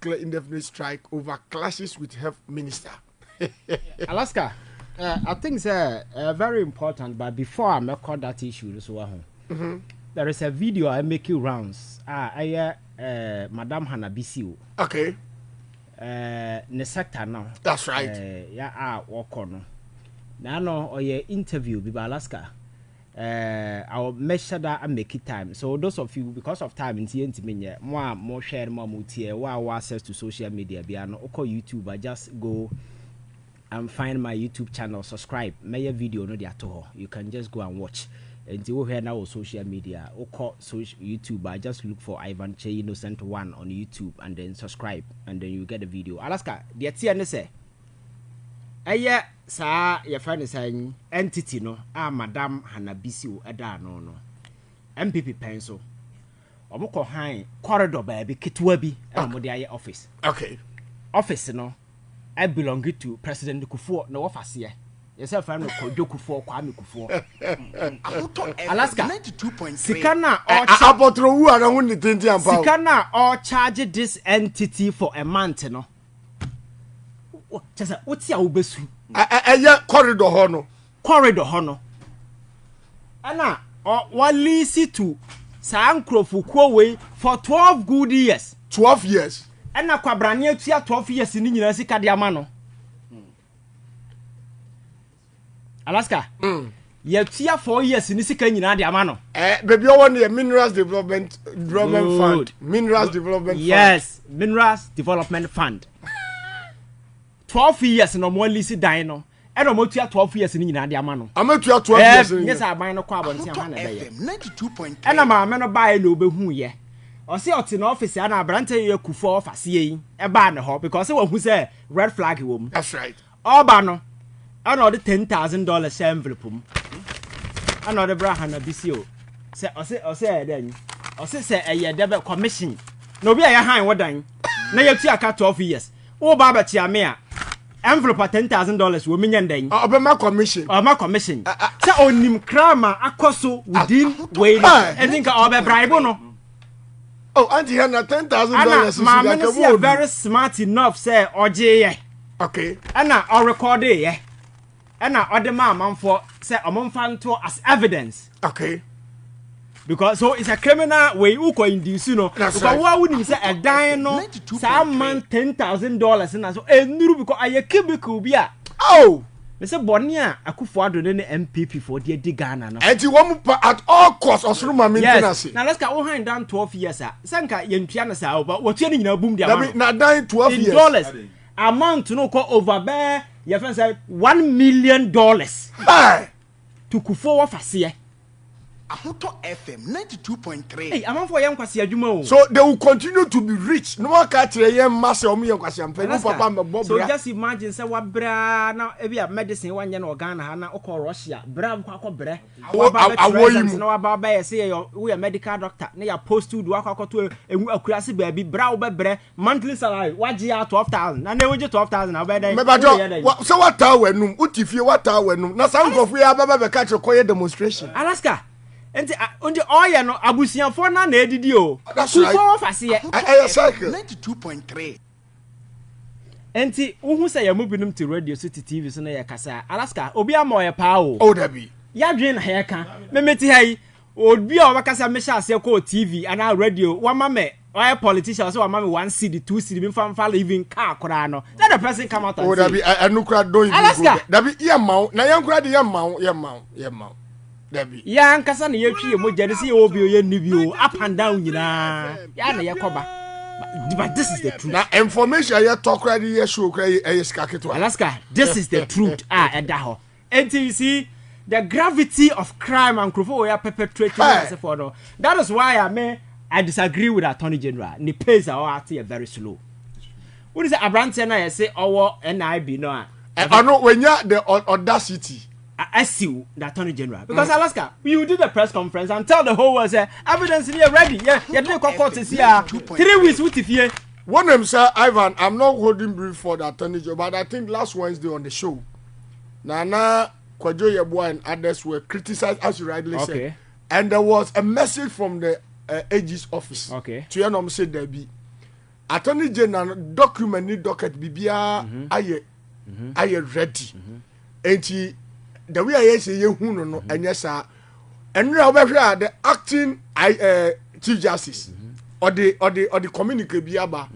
declare indefinite strike over clashes with health minister. Alaska, I think it's very important, but before I make that issue, there is a video I make you rounds. Madam Hanabisi. Okay. Ne sector now. That's right. Walk on. Now, no, interview with Alaska. I'll measure that and make it time. So those of you, because of time in TNT, more share, more multi, more access to social media. Be an okay YouTube. I just go and find my YouTube channel. Subscribe. My video no at all. You can just go and watch. Until we hear now social media, okay, social YouTube. I just look for Ivan Che Innocent 1 on YouTube and then subscribe, and then you get the video. Alaska, the TNT say. Sa your friend is saying entity no Madam Hanabisi Eda no MPP pencil omoko han corridor baby kitwa bi e office. Okay. Office no I belong to President Kufuor no office yourself friend Kojo Kufuor Kwame Kufuor. Alaska 92.3 Sikana apotro wu ana hu ni tenti ampa. Sikana or charge this entity for a month no. Just what's your best? Corridor hono. Corridor hono. Anna, or lease to Sankro Fukuwe for 12 good years. 12 years. Anna Quabrania 12 years in University Diamano. Alaska. Yet 4 years in Nisika in Diamano. Baby, I want the Minerals Development Fund. Minerals Development Fund. Yes, Minerals Development Fund. 12 years no more lease dino. And no more 12 years in Diamano. I'm at 12 years. Yes, I buy no carbon. 92.3. And I'm a man of buy no be who ye. Or see out in office and I brand you Kufuor for seeing a banner hop because it was a red flag woman. That's right. Oh, banner. Another $10,000 envelope. Another Brahana BCO. Say then. Or say a year debit commission. No be a high what done. Now you see a cat 12 years. Oh, Baba Chiamea. Envelope $10,000 women and then. My commission. My commission. So on him crama akoso within waiting. I think I'll be bribe no. Oh, Auntie Hannah, $10,000. Mamma, very smart enough, say, or J. Okay. Anna, I'll record it, yeah. Anna, or the man for say a month as evidence. Okay. Because so it's a criminal way you can induce, you know. Because why wouldn't you say a dino? Some man $10,000 and so a new because I a cubicle beer. Oh, Mr. Bonia, I could afford the MPP for the Ghana. And you want at all costs or through my maintenance. Now let's go behind down 12 years. Sanka yen piano sao, but what's in a boom now dying 12 years. Dollars. Amount to no call over bear. Your friend said $1 million. To Kufuor for see. Ahuto FM 92.3. Hey, I'm for young Kwasi Ajumo. So they will continue to be rich. No one can tell you master or me young Kwasi Ajumo. So just imagine say what bra now every medicine one yen Ghana na oko Russia. Bra kwako bre. No about by say we a medical doctor. Na ya post to do akwa to akurase baby bra wo bre monthly salary waji ya 12,000. Na we 12,000 na be so what wenum utifie what wenum na some of we aba be catch koye demonstration. Alaska enti onje oye no abusianfo na edidi o. Kufuor fase cycle 92.3. Enti uhu say ya mobinum ti radio city TV so na ya kasa Alaska obi amoye pa o. Oh dabi. Ya dwen na ya ka. Memeti hai obi a obakasa mesha ase ko TV ana radio wa mame why politicians so wa mame 1 CD 2 CD me famfa even car kora no. Let the person come out and say. Oh dabi anukura don even go. Dabi ya mawo na yankura de ya mawo. Dabi. Ya nkasa na yetwie mogya se ye obi oye nibio up and down nyina. Ya na yekoba. But this is the truth. Now information you talk ready you show Alaska, this is the truth. Edaho. And you see the gravity of crime and Kufuor we are perpetrating. That is why I disagree with Attorney General. The pace are very slow. What is Abrante na say our NIB no? I know when you the audacity. I see the Attorney General because Alaska, you did a press conference and tell the whole world evidence here ready. Yeah, you didn't court to see 3 weeks with if one of them say Ivan, I'm not holding brief for the Attorney General, but I think last Wednesday on the show, Nana Kwajo Yeboah and others were criticized as you rightly said, and there was a message from the AG's office. Okay, to your said there be attorney general document ni docket bibia aye ready enti the way I say you no enye sa enra obehwe the acting chief justice or the communicate bi aba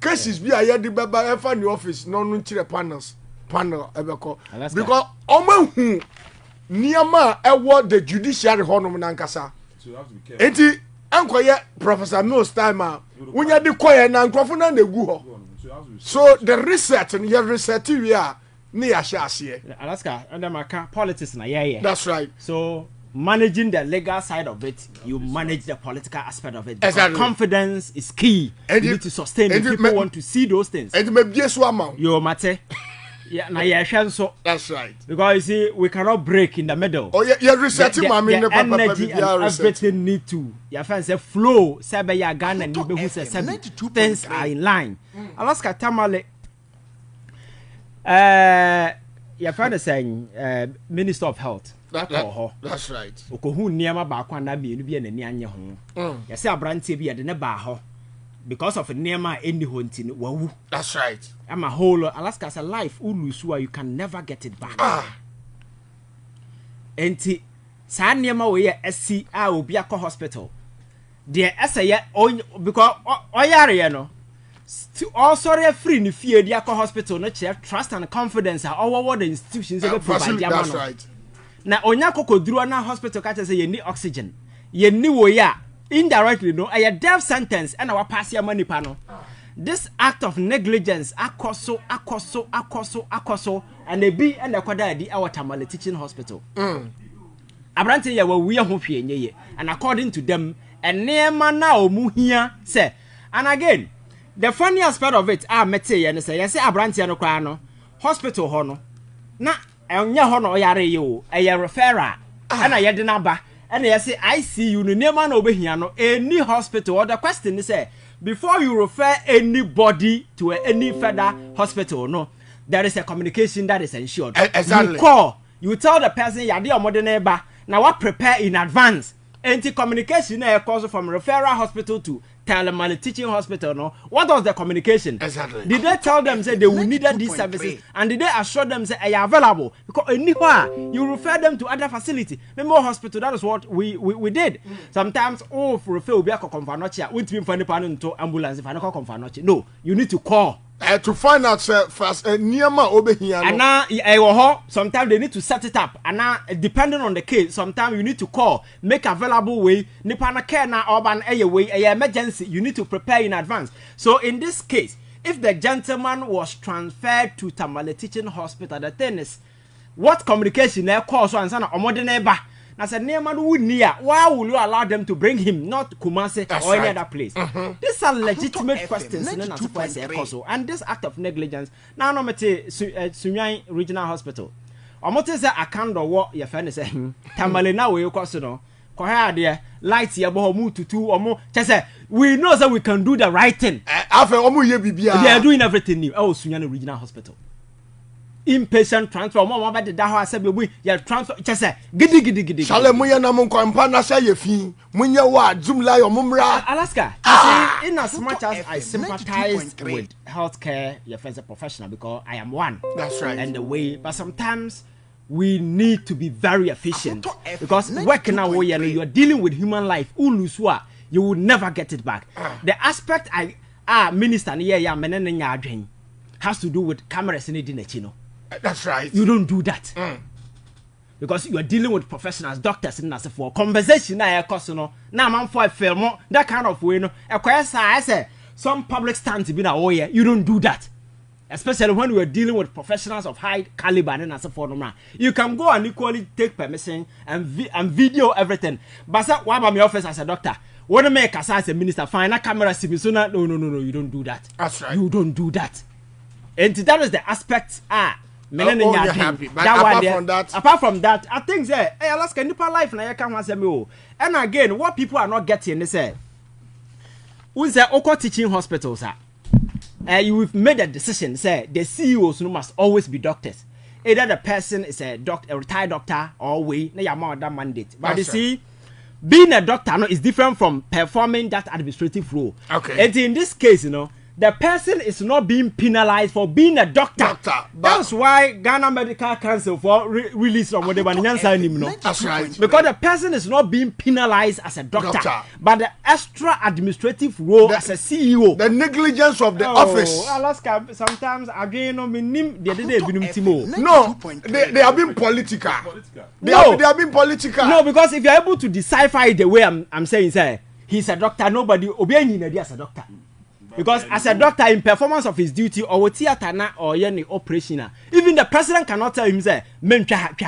cases bi aye de baba e fa ni office no nkire panel ebeko because omahu niama ewo the judiciary honum nankasa enti enkoye Professor Mills time wonya de koye na nkrofo na negu ho so the research and your research we are ni ahye Alaska under maka politics na yeah that's right so managing the legal side of it you manage the political aspect of it exactly. Confidence is key and you need to sustain it people want to see those things and me bie so amount yo mate yeah na yeah so that's right because you see we cannot break in the middle oh yeah research mama in the energy and everything need to your friends say flow say be ya Ghana ni be who say things are in line Alaska Tamale your friend is saying Minister of Health that's right okohu niam ba kwa na be bi na ni anye ho ya say abrantie bi ya de ne ba ho because of niam any ho nti wawu that's right I'm a whole Alaska's a life ulusu you can never get it back enti sa niam we ya asi a obi akọ hospital there essay because oyare no also free ni fie dia akọ hospital no che trust and confidence our the institutions e provide ya that's right na onya kokoduro na hospital ka say ye ni oxygen ye ni wo ya indirectly no a death sentence and our pass ya manipa no this act of negligence akoso and e bi and akwada di our Tamale teaching hospital abrante ya wa wi ho hwe enye and according to them enema na omuhia say and again the funny aspect of it mete ye ne say yes abrante no kwa no hospital ho no na enya ho no yare ye o eye referral na ye de na ba and you say ICU no nema na obehia no any hospital or the question is say before you refer anybody to any further hospital no there is a communication that is ensured exactly. You call you tell the person you dey omode na ba na what prepare in advance anti communication na cause from referral hospital to Tamale teaching hospital no what was the communication exactly did they tell them say they will need these services and did they assure them say they are available because anywhere you refer them to other facility more hospital that is what we did sometimes refer will be a confanoche with me for any to ambulance if I no confanoche no you need to call to find out first niama obehia no and now sometimes they need to set it up and now depending on the case sometimes you need to call make available way nipa na care na urban way emergency you need to prepare in advance so in this case if the gentleman was transferred to Tamale teaching hospital the thing is what communication they call so answer na omode na ba na said niama no wunia why will you allow them to bring him not Kumasi or any other place these are legitimate questions and this act of negligence now no mete Sunyan Regional Hospital omote say Akando wo ye fe ne say Tamale na we koso no ko ha de light ye bo mu tutu omo say we know that we can do the right thing afa omo ye bibia they are doing everything new Sunyan Regional Hospital inpatient transfer mo ba de da ho asabe bu ya transfer say gidi shale mo ye na mo kwampa na sha ye fi munye wa jumla yo mumra Alaska see in as much as I sympathize with healthcare your friends a professional because I am one that's right and the way but sometimes we need to be very efficient because working now you are dealing with human life uluswa you will never get it back the aspect minister has to do with cameras in the that's right you don't do that because you are dealing with professionals doctors in as for conversation na cost no na man for film that kind of way no I say some public stands be na you don't do that especially when we are dealing with professionals of high caliber and as for no you can go and equally take permission and video everything but why about my office as a doctor when make as a minister find a camera so no you don't do that that's right you don't do that and that is the aspect happy. But apart from that, I think say hey Alaska nipa life na can wan say me and again what people are not getting they say we say oko teaching hospitals you've made a decision say the CEOs must always be doctors either the person is a retired doctor or we na your mandate but you see being a doctor no is different from performing that administrative role. Okay. And in this case, the person is not being penalized for being a doctor. That's why Ghana Medical Council for release from whatever. That's right. Because the person is not being penalized as a doctor. But the extra administrative role as a CEO. The negligence of the office. Alaska, sometimes again, no, they are being political. They are being political. No, because if you're able to decipher it the way I'm saying, say, he's a doctor, nobody obiani as a doctor. Because as a doctor in performance of his duty or theater or any operation, even the president cannot tell him say, you can't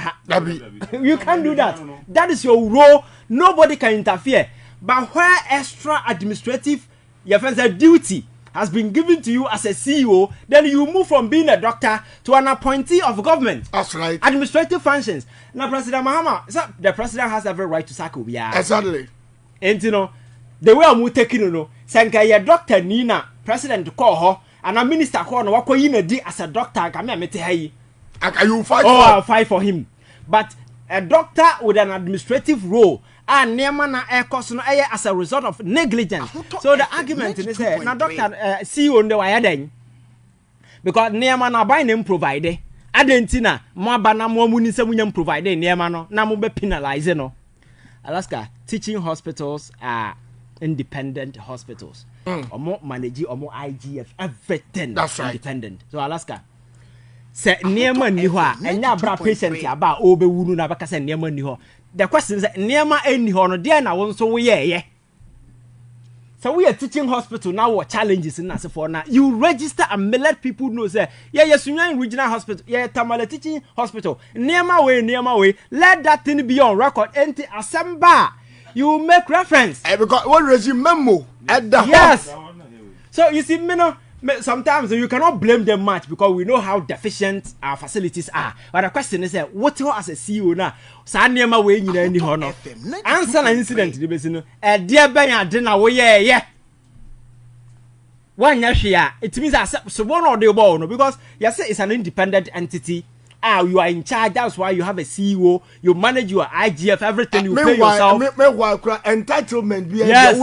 do that. That is your role. Nobody can interfere. But where extra administrative duty has been given to you as a CEO, then you move from being a doctor to an appointee of government. That's right. Administrative functions. Now, President Mahama, the president has every right to sack you. Exactly. And the way I'm taking Sanka ya doctor Nina, president call her, and a minister call no wako yina di as a doctor come me te hayi. You fight I'll fight for him. But a doctor with an administrative role and nearman as a result of negligence. So the argument is here. Now doctor CEO on the wire because nearman buy name provided. Adentina mo bana mo muni se munyam provided nearman no na mo be penalize no. Alaska teaching hospitals are independent hospitals. Or more manage or more IGF, everything. That's right. Independent. So Alaska. Say Nearman Niha and now bra patient about Obe Wunu Nabaka and Nearman Niho. The question is Nearma any honor, dear now so yeah. So we are teaching hospital now what challenges in us for now. You register and let people know say, yes, you are in regional hospital, Tamale teaching hospital. Nearma way, let that thing be on record. Enti assemble. You make reference. Because what resume memo at the yes. So you see, sometimes you cannot blame them much because we know how deficient our facilities are. But the question is, what you as a CEO now? Sanema way in any honor. Answer an incident. Dear Ben, dinner way, yeah. One year, it means so one or the other because yes, it's an independent entity. You are in charge. That's why you have a CEO. You manage your IGF, everything. You pay yourself. Entitlement. Yes.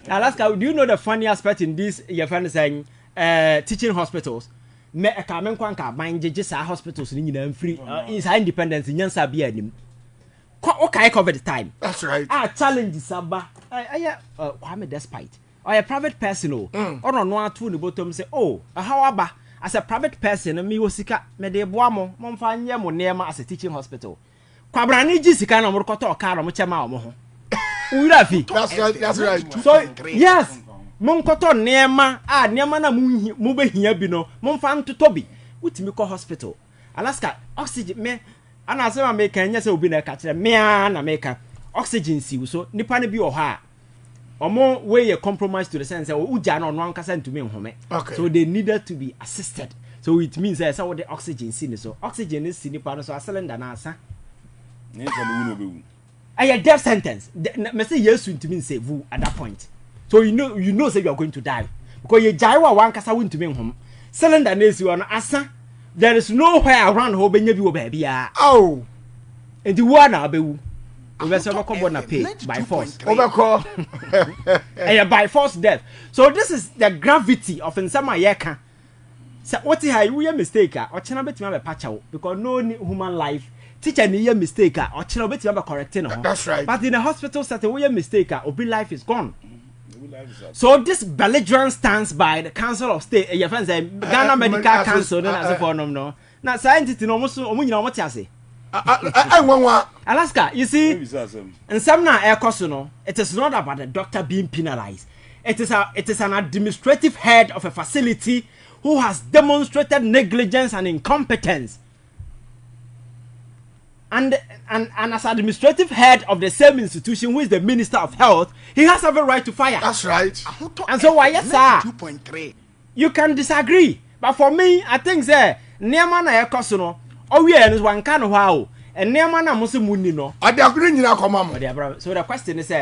Alaska, do you know the funny aspect in this? Your friend is saying, teaching hospitals. Me a kamen kwanka mind just hospitals in free. Is independence in Yansa be him. Okay, cover the time. That's right. Challenge is Saba. Kwame despite. Or a private person. Or no one to the bottom say, oh, how about? As a private person, me wasika me de boamo momfanye mo nema as a teaching hospital. Kwabrani jisika na murkoto okara mo chema omo ho. Urafi. That's right. So yes, monkoto nema nema na mu behia bi no momfa ntoto bi. Wutimi ko hospital. Alaska oxygen me ana asema me kan nya se obi na ka kire me na me ka oxygen si so nipa ne bi o ha. Omo way a compromise to the sense uja no ankasa ntumi nhome. So they needed to be assisted. So it means that what the oxygen sin so oxygen is sinipa so a cylinder na asa. A death sentence. Me say yes ntumi save at that point. So you know say you are going to die because you jaiwa wan kasa ntumi nhom. Cylinder na esi no asa. There is nowhere around ho benya bi wo ba bia. Oh. And the one na abewu. We were pay by force. By force death. So this is the gravity of Nsama Yeka. So what is you mistake? Or channel bet me patch out because no human life. Teacher ni mistake or channel bet me correcting. That's right. But in a hospital setting, we mistake or be life is gone. So this belligerent stance by the Council of State, your friends, Ghana Medical Council, as a form no. Now scientists no almost what you say. Alaska, you see, and some now air costuno, it is not about the doctor being penalized. It is an administrative head of a facility who has demonstrated negligence and incompetence. And as administrative head of the same institution, who is the Minister of Health, he has every right to fire. That's right. And so why yes, sir? You can disagree, but for me, I think that near air costuno. Oh yeah, and one kind of wow. And near na musu muni no. So the question is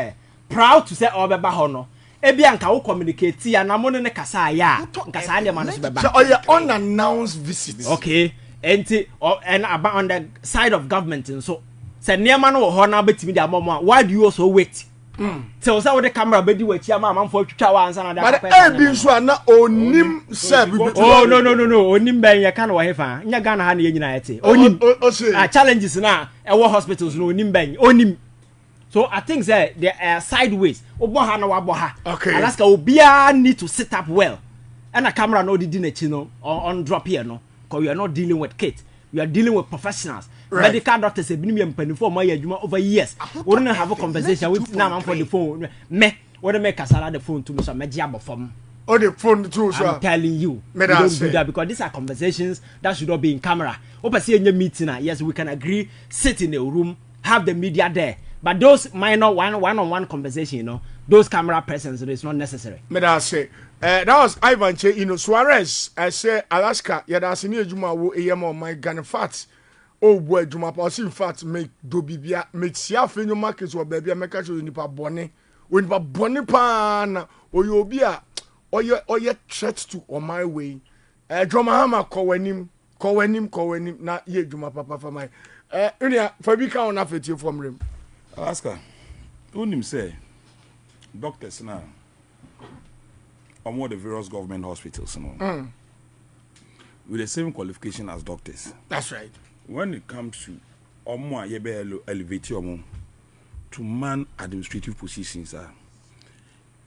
proud to say Obeba Hono. Ebianka will communicate and I'm on the Kasaya. Kasanya Manus. So your unannounced visits. Okay. And about on the side of government and so say near man or honor bet me the mama. Why do you also wait? So say the camera be di wachi ama amfo twitwa wa ansa na da but be so na onim say oh no onim ben ye kan wo hefa nya Ghana ha na ye nyina yete onim challenges na e wo hospitals no onim ben onim. So I think that they are sideways obo ha na wabo ha Alaska obia need to sit up well and a camera no di na chi no on drop here no because we are not dealing with kids, we are dealing with professionals. Right. Medical doctors have been for my over years. We don't have a conversation with now for the phone. Me, what to make us the phone to me some job from. Oh, the phone too, sir. I'm telling you, we don't do that because these are conversations that should not be in camera. Open see in your meeting, yes, we can agree, sit in a room, have the media there. But those minor one-on-one conversation, you know, those camera presence, it's not necessary. Me that say. That was Ivan Che, you know, Suarez. I say Alaska. Yeah, that's in Juma wo EM my Ghana fat. Oh boy, Juma pass in fact make do bibia make sia fe no market so baby make sure you nipa bone. We nipa bone pan o you obi a oye threat to on my way. Juma hama ko wanim na ye Juma papa for my. Unia for bi kan on afeti from rem. Alaska. Unim say doctors now. From all the various government hospitals, you know, with the same qualification as doctors. That's right. When it comes to elevate to man administrative positions,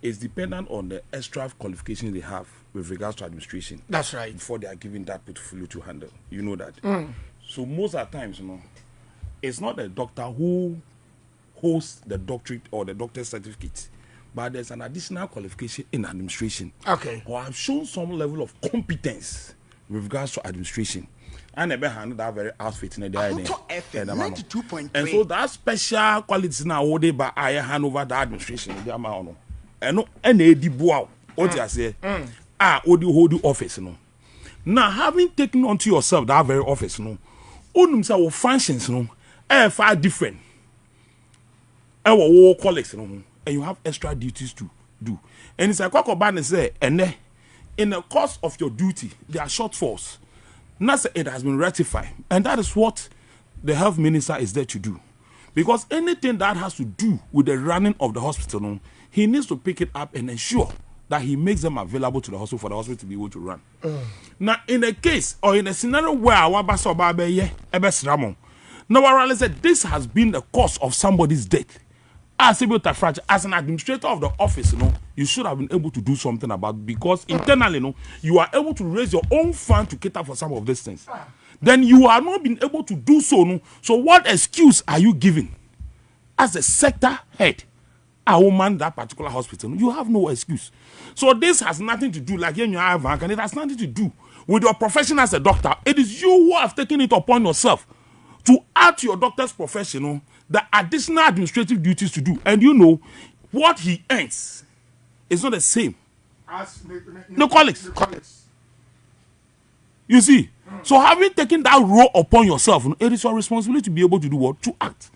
it's dependent on the extra qualifications they have with regards to administration. That's right. Before they are given that portfolio to handle, you know that. So most of the times, you know, it's not the doctor who holds the doctorate or the doctor's certificate. But there's an additional qualification in administration. Okay. Or I've shown some level of competence with regards to administration. And I've handled that very outfit in the FM 92.3. And so that special qualities now hold it by I hand over the administration. And no any wow. What I say? Hold the office, you know. Now having taken onto yourself that very office, you know, all functions, you know, far different. Our colleagues, you know. And you have extra duties to do. And it's like Kwakobane say, and in the course of your duty, there are shortfalls. Not it has been rectified. And that is what the health minister is there to do. Because anything that has to do with the running of the hospital, he needs to pick it up and ensure that he makes them available to the hospital for the hospital to be able to run. Now, in a case or in a scenario where our now I realize that this has been the cause of somebody's death. As an administrator of the office, you know, you should have been able to do something about it because internally, you know, you are able to raise your own fund to cater for some of these things. Then you are not being able to do so. No? So what excuse are you giving? As a sector head, a woman that particular hospital, you have no excuse. So this has nothing to do, like you have, and it has nothing to do with your profession as a doctor. It is you who have taken it upon yourself to add to your doctor's profession, you know, the additional administrative duties to do. And you know, what he earns is not the same as the colleagues. You see? So having taken that role upon yourself, it is your responsibility to be able to do what? To act.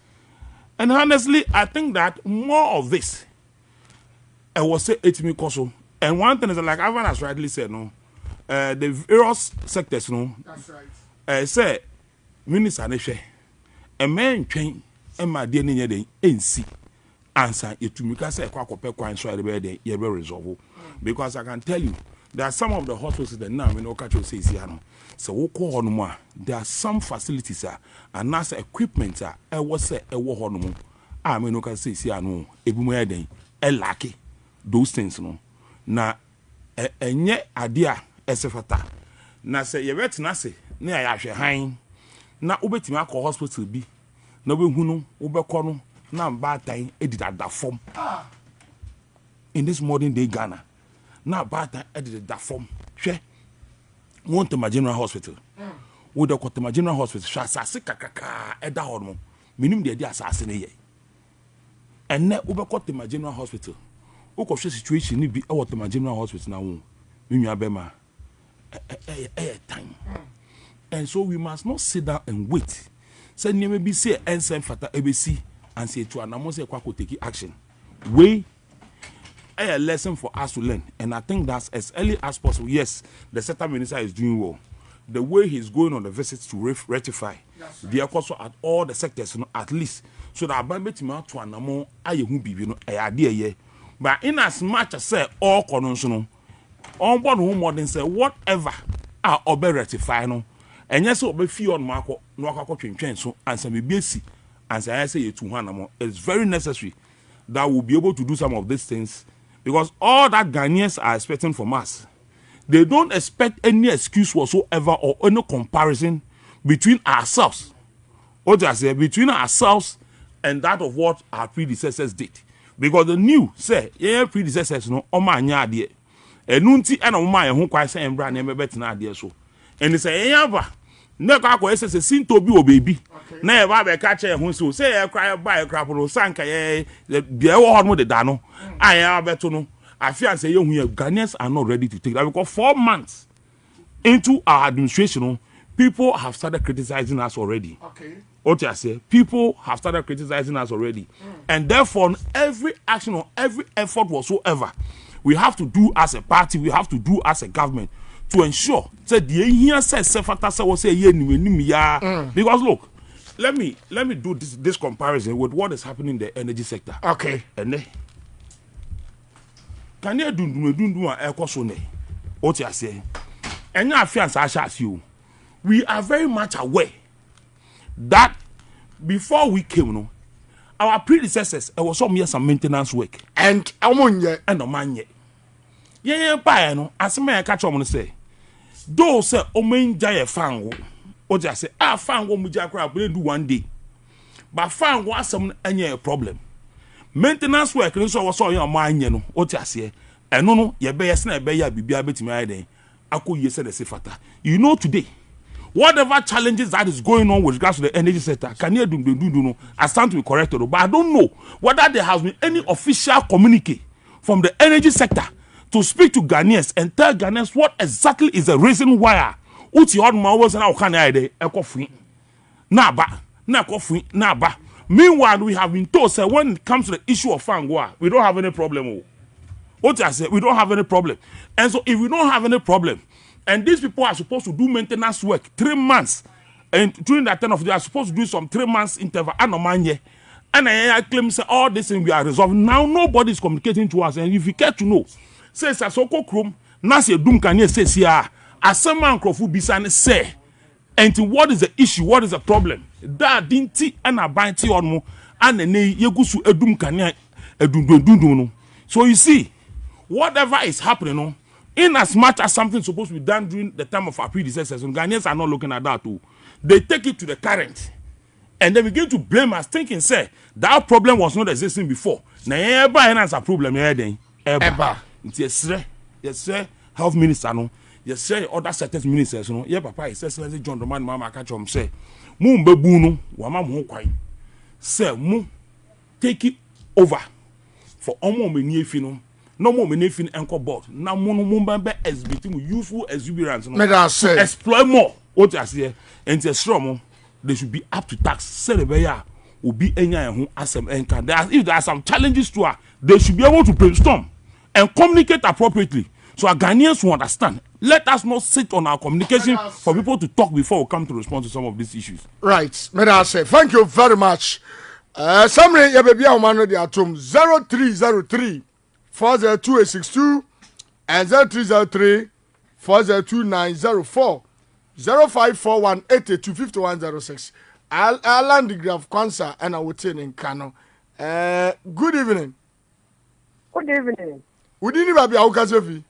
And honestly, I think that more of this, I will say it to me also. And one thing is that, like Ivan has rightly said, no, the various sectors, no, that's right. Say, Minister Neshe, a man train. My dear Ninya, NC answer it to me because I can't so I resolve. Because I can tell you, there are some of the hospitals that now we know catch you say, so there are some facilities and NASA equipment I was say a war honor. I mean, no can say, no, everywhere day, a lucky those things, no. Now, and yet, idea as a fata. Now say, you bet Nasi, near Asher Hine. Now, Ubetima hospital be. No we hunu ubekono na bad time edit at that form. In this modern day Ghana, now bad time edit that form. She want to my general hospital. Would the my general hospital shasa sikakaka eda hormo. Minimum the idea assassin ye. And ne ubekot to my general hospital. Uko situation ni be out to my general hospital now. Minya bema time. And so we must not sit down and wait. So you may be say ensign fata ABC and say to an almost take action. We a lesson for us to learn, and I think that's as early as possible. Yes, the sector minister is doing well. the way he's going on the visits to rectify the also at all the sectors, at least, so that by meeting out to an amount, I won't be, idea, but in as much as say all conventional, on board home modern say whatever are obe rectify no, and yes, obe fee on Marco, no train so, and some BC, and say I say you to one it's very necessary that we'll be able to do some of these things because all that Ghanaians are expecting from us. They don't expect any excuse whatsoever or any comparison between ourselves. What I say, between ourselves and that of what our predecessors did. Because the new say, yeah, predecessors no omanya de. Enunti and oma ehun kwai say embra na emebet na de so. And say yeah ba. Na ka ko say sin to bi o baby. Na e ba be ka che ehun so say e cry buy crap no sanka ye bia wo ho mo de da no. Aya beto no. I feel say Ghanaians are not ready to take that because 4 months into our administration, people have started criticizing us already. Okay. What I say, people have started criticizing us already, and therefore every action or every effort whatsoever we have to do as a party, we have to do as a government to ensure that the here says because look, let me do this comparison with what is happening in the energy sector. Okay. And then, can you do a equation? What you say? And your fiance asks you, we are very much aware that before we came, no, our predecessors there was some maintenance work and amonye and no man yet. Yeah, buy no. As me catch on say, those say omen jaya fango. What you say? Fango muja crap we do one day, but fango was some any problem. Maintenance work so was all your mind, you know. What you say? And no, you be yes na be ya bibia betimi aden. Ako ye said the sefata. You know today, whatever challenges that is going on with regards to the energy sector, can you do no? I stand to be corrected, but I don't know whether there has been any official communique from the energy sector to speak to Ghanaians and tell Ghanaians what exactly is the reason why. Uti hard man was now can I de ekofui. Na kofui na ba. Meanwhile, we have been told that when it comes to the issue of Fangoa, we don't have any problem. What I say, we don't have any problem. And so if we don't have any problem, and these people are supposed to do maintenance work 3 months, and during that time of they are supposed to do some 3 months interval, and I claim say all this thing we are resolving. Now nobody is communicating to us, and if you care to know, say Sasoko Krum, Nasi Dum Kanye says here, as some man Krofu Bisan say, and what is the issue? What is the problem? That didn't and a binty on mo and a ne yegusu edum kanya edum. So you see, whatever is happening, no, in as much as something is supposed to be done during the time of our predecessors, and Ghanaians are not looking at that too. They take it to the current, and they begin to blame us, thinking, say that problem was not existing before. Now, ever answer problem here, ever. Yes, sir. Health minister, no. Yes, sir. Other sectors ministers, no. Yeah, Papa, he says, John Roman, Mama, catch him, say, Moon Babuno, Wama Mokwai. Say, Moon, take it over for almost many fino. No more menefin anchor board. Now, Mono as between youthful exuberance. No. Exploit more. What I say, and the strong, they should be up to tax. Celebaya will be any who ask them and can. If there are some challenges to her, they should be able to brainstorm and communicate appropriately. So our Ghanaians will understand. Let us not sit on our communication for people to talk before we come to respond to some of these issues. Right. May I say, thank you very much. Summary, ya baby, I'm on the atom 0303 402 and 0303 402 0541 82 5106. I'll land the graph concert and I will tell in Kano. Good evening. Good evening. Would you never be our Kasofi?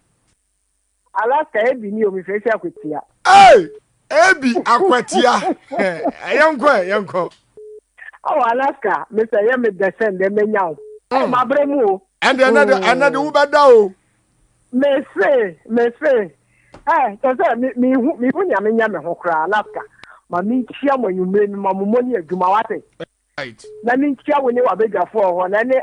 Alaska, Ebi, ni omi fesi akwetia. Hey! Ebi akwetia. Yanko. Oh, Alaska, Mr. Yemi descend the menyao. Oh, my bremu. And another Uber down. Me say. Hey, me hunya me nyame hokra Alaska. Ma mi chia mo yume ma mo moni adwuma wate. Right. Na mi chia wo ni wa bega for ho na ne